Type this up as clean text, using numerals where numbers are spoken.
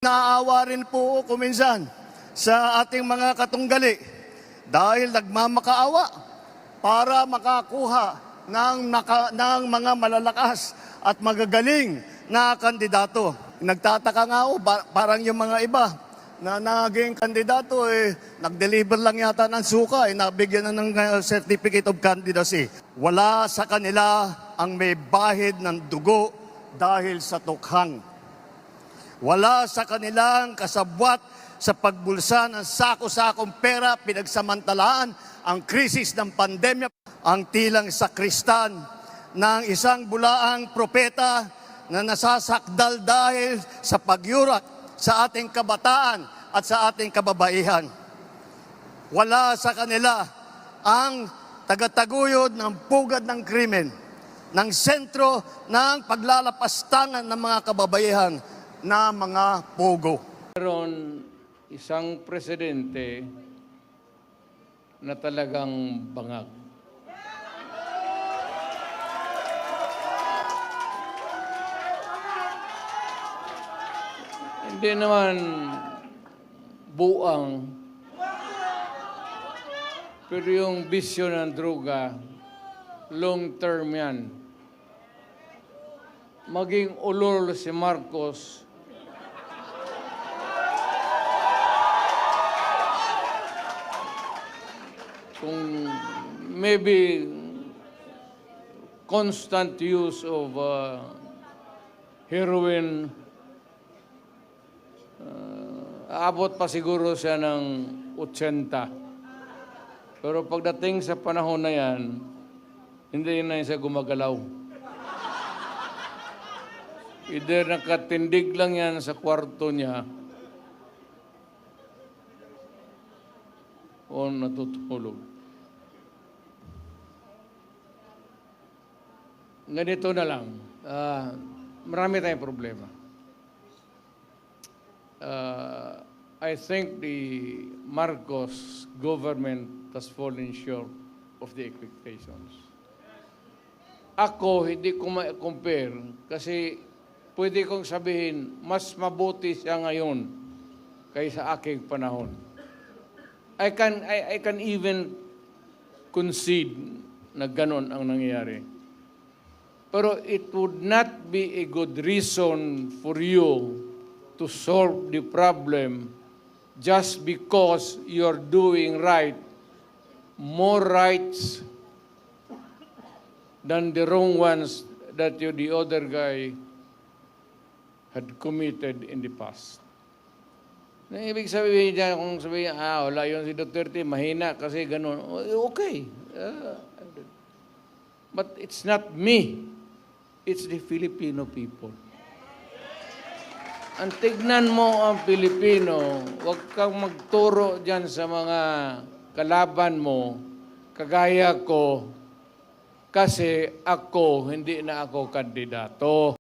Naaawa rin po ako minsan sa ating mga katunggali dahil nagmamakaawa para makakuha ng mga malalakas at magagaling na kandidato. Nagtataka nga ako, parang yung mga iba na naging kandidato, nag-deliver lang yata ng suka, nabigyan na ng certificate of candidacy. Wala sa kanila ang may bahid ng dugo dahil sa tukhang. Wala sa kanilang kasabwat sa pagbulsa ng sako-sakong pera, pinagsamantalaan ang krisis ng pandemya, ang tilang sakristan ng isang bulaang propeta na nasasakdal dahil sa pagyurak sa ating kabataan at sa ating kababaihan. Wala sa kanila ang tagataguyod ng pugad ng krimen, ng sentro ng paglalapastangan ng mga kababaihan na mga pogo. Meron isang presidente na talagang bangag. Hindi naman buang, pero yung bisyo ng droga, long term yan. Maging ulol si Marcos, kung maybe constant use of heroin, aabot pa siguro siya ng 80. Pero pagdating sa panahon na yan, hindi na siya gumagalaw. Either nakatindig lang yan sa kwarto niya o natutulog. Ganito na lang. Marami tayong problema. I think the Marcos government has fallen short of the expectations. Ako, hindi ko ma-compare kasi pwede kong sabihin, mas mabuti siya ngayon kaysa aking panahon. I can even concede na ganon ang nangyayari. Pero it would not be a good reason for you to solve the problem just because you're doing right, more rights than the wrong ones that the other guy had committed in the past. Na ibig sabihin niya, kung sabihin, wala yun si Duterte, mahina kasi gano'n. Okay. But it's not me. It's the Filipino people. Ang tignan mo ang Pilipino, huwag kang magturo dyan sa mga kalaban mo, kagaya ko, kasi ako, hindi na ako kandidato.